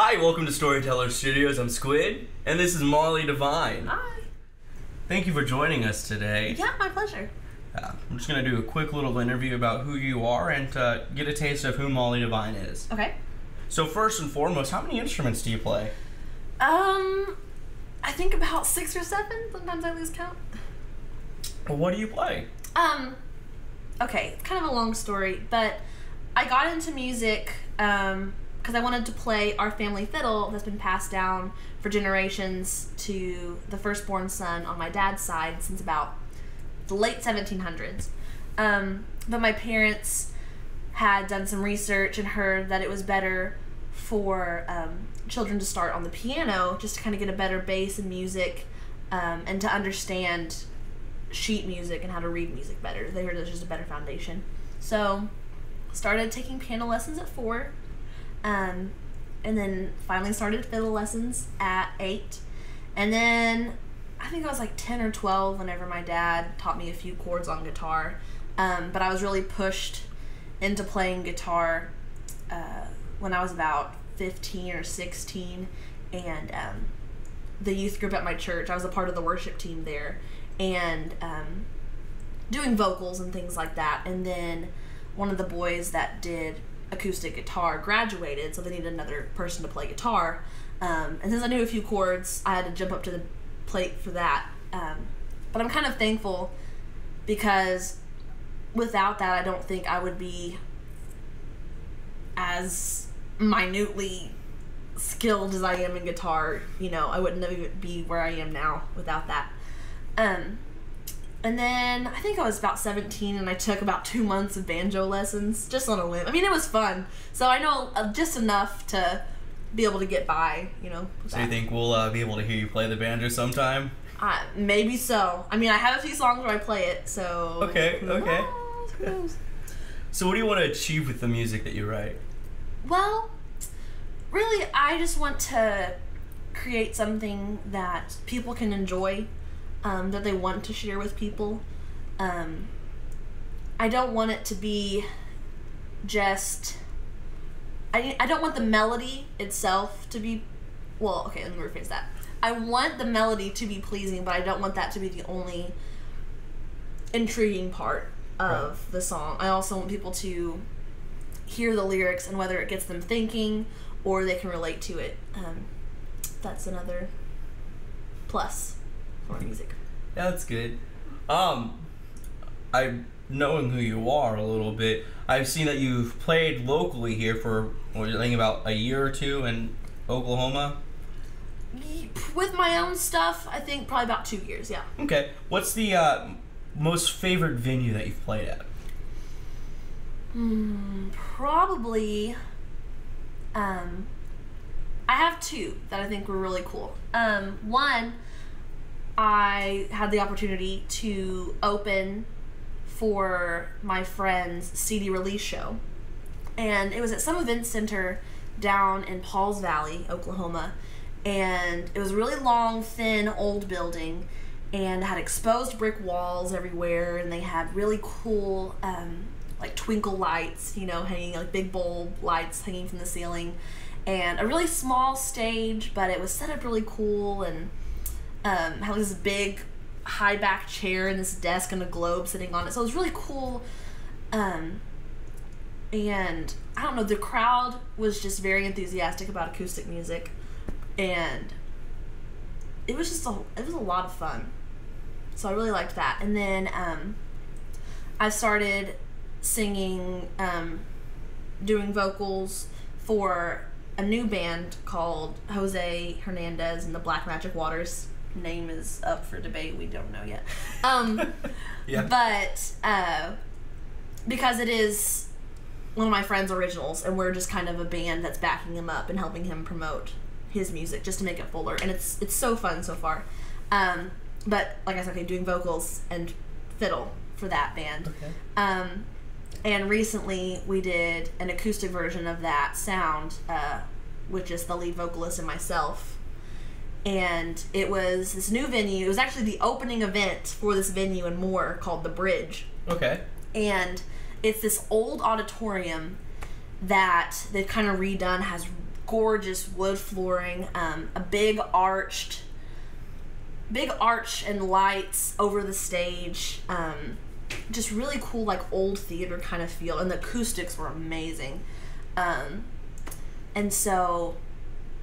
Hi, welcome to StoryTellers Studios. I'm Squid, and this is Molly Devine. Hi. Thank you for joining us today. Yeah, my pleasure. I'm just going to do a quick little interview about who you are and get a taste of who Molly Devine is. Okay. So first and foremost, how many instruments do you play? I think about 6 or 7. Sometimes I lose count. Well, what do you play? Okay, it's kind of a long story, but I got into music because I wanted to play our family fiddle that's been passed down for generations to the firstborn son on my dad's side since about the late 1700s. But my parents had done some research and heard that it was better for children to start on the piano just to kind of get a better base in music and to understand sheet music and how to read music better. They heard it was just a better foundation. So started taking piano lessons at 4, and then finally started fiddle lessons at 8, and then I think I was like 10 or 12 whenever my dad taught me a few chords on guitar, but I was really pushed into playing guitar when I was about 15 or 16, and the youth group at my church, I was a part of the worship team there, and doing vocals and things like that. And then one of the boys that did acoustic guitar graduated, so they needed another person to play guitar. And since I knew a few chords, I had to jump up to the plate for that. But I'm kind of thankful because without that, I don't think I would be as minutely skilled as I am in guitar. You know, I wouldn't even be where I am now without that. And then I think I was about 17 and I took about 2 months of banjo lessons just on a whim. I mean, it was fun. So I know just enough to be able to get by, you know. So you think we'll be able to hear you play the banjo sometime? Maybe so. I mean, I have a few songs where I play it, so... Okay. Who knows? So what do you want to achieve with the music that you write? Well, really, I just want to create something that people can enjoy, that they want to share with people. I don't want it to be just... I don't want the melody itself to be... Well, okay, let me rephrase that. I want the melody to be pleasing, but I don't want that to be the only intriguing part of the song. I also want people to hear the lyrics and whether it gets them thinking or they can relate to it. That's another plus for music. Yeah, that's good. Knowing who you are a little bit, I've seen that you've played locally here for, what, I think about a year or two in Oklahoma? With my own stuff, I think probably about 2 years, yeah. Okay. What's the most favorite venue that you've played at? Probably, I have 2 that I think were really cool. One, I had the opportunity to open for my friend's CD release show, and it was at some event center down in Pauls Valley, Oklahoma, and it was a really long, thin, old building, and had exposed brick walls everywhere, and they had really cool like twinkle lights, you know, hanging, like big bulb lights hanging from the ceiling, and a really small stage, but it was set up really cool, and had this big high back chair and this desk and a globe sitting on it, so it was really cool. And I don't know, the crowd was just very enthusiastic about acoustic music, and it was just it was a lot of fun, so I really liked that. And then I started singing, doing vocals for a new band called Jose Hernandez and the Black Magic Waters. Name is up for debate, we don't know yet. Yeah. But because it is one of my friend's originals, and we're just kind of a band that's backing him up and helping him promote his music just to make it fuller, and it's so fun so far. But like I said, okay, doing vocals and fiddle for that band. Okay. And recently we did an acoustic version of that sound, with just the lead vocalist and myself. And it was this new venue. It was actually the opening event for this venue and more, called The Bridge. Okay. And it's this old auditorium that they've kind of redone, has gorgeous wood flooring, a big arch and lights over the stage. Just really cool, like old theater kind of feel, and the acoustics were amazing. And so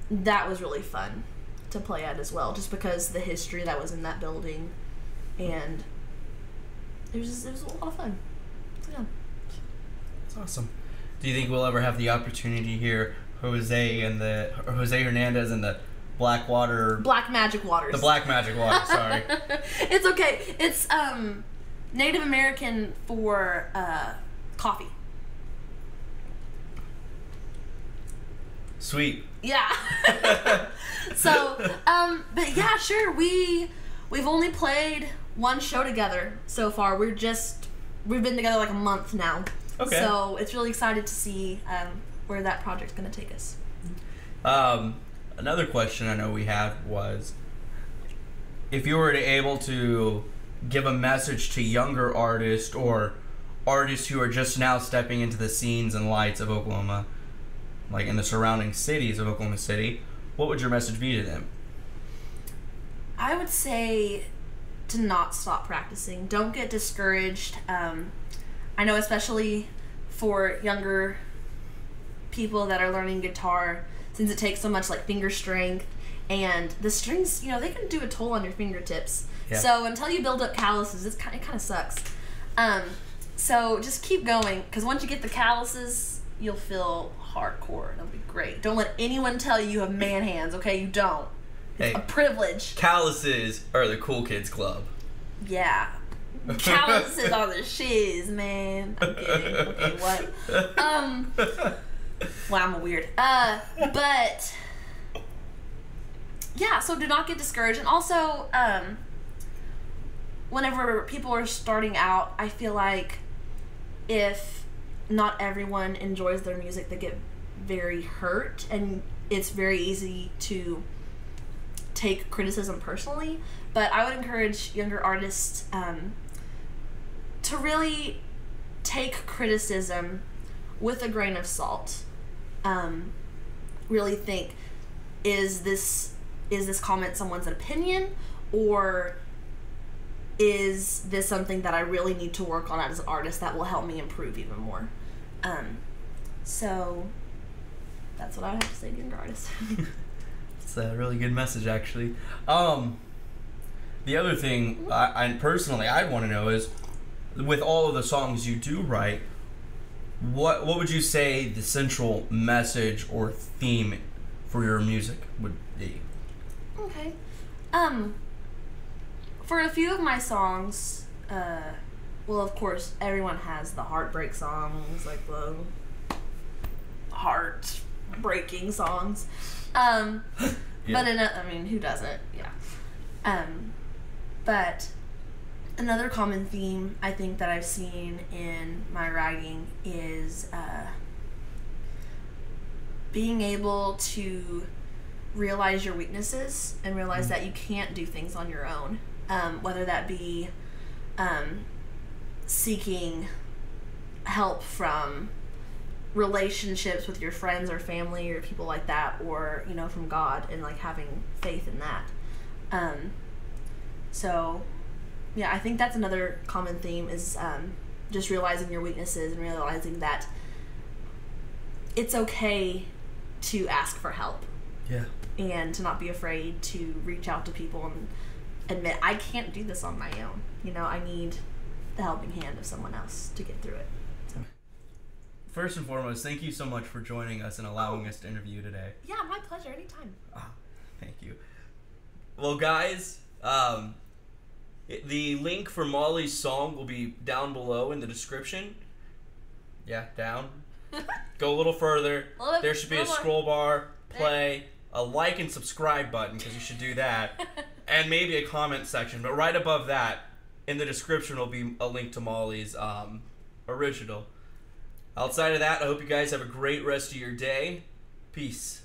that was really fun to play at as well, just because the history that was in that building, and it was a lot of fun. So, yeah. That's awesome. Do you think we'll ever have the opportunity to hear Jose Hernandez and the Black Magic Waters? The Black Magic Waters, sorry. It's okay. It's Native American for coffee. Sweet. Yeah. So, but yeah, sure. We've only played one show together so far. We've been together like a month now. Okay. So it's really excited to see where that project's going to take us. Another question I know we had was, if you were able to give a message to younger artists or artists who are just now stepping into the scenes and lights of Oklahoma, like in the surrounding cities of Oklahoma City, what would your message be to them? I would say to not stop practicing. Don't get discouraged. I know especially for younger people that are learning guitar, since it takes so much like finger strength, and the strings, they can do a toll on your fingertips. Yeah. So until you build up calluses, it kind of sucks. So just keep going, because once you get the calluses, you'll feel hardcore. It'll be great. Don't let anyone tell you have man hands, okay? You don't. It's a privilege. Calluses are the cool kids club. Yeah. Calluses are the shiz, man. I'm kidding. Okay, what? Well, I'm a weird. But yeah, so do not get discouraged. And also, whenever people are starting out, I feel like if not everyone enjoys their music, they get very hurt, and it's very easy to take criticism personally. But I would encourage younger artists to really take criticism with a grain of salt. Really think, is this comment someone's opinion, or is this something that I really need to work on as an artist that will help me improve even more? So that's what I have to say to younger artists. It's a really good message, actually. The other thing I personally I'd want to know is, with all of the songs you do write, what would you say the central message or theme for your music would be? Okay. For a few of my songs, well, of course, everyone has the heartbreak songs, like the heart-breaking songs. Yeah. But who doesn't? Yeah. But another common theme I think that I've seen in my writing is being able to realize your weaknesses and realize that you can't do things on your own, whether that be seeking help from relationships with your friends or family or people like that, or from God, and like having faith in that. So yeah, I think that's another common theme, is just realizing your weaknesses and realizing that it's okay to ask for help. Yeah. And to not be afraid to reach out to people and admit, I can't do this on my own. I need the helping hand of someone else to get through it. So. First and foremost, thank you so much for joining us and allowing us to interview today. Yeah, my pleasure. Anytime. Thank you. Well, guys, the link for Molly's song will be down below in the description. Yeah, down. Go a little further. There should be a scroll bar, play, a like and subscribe button, because you should do that, and maybe a comment section. But right above that, in the description, will be a link to Molly's original. Outside of that, I hope you guys have a great rest of your day. Peace.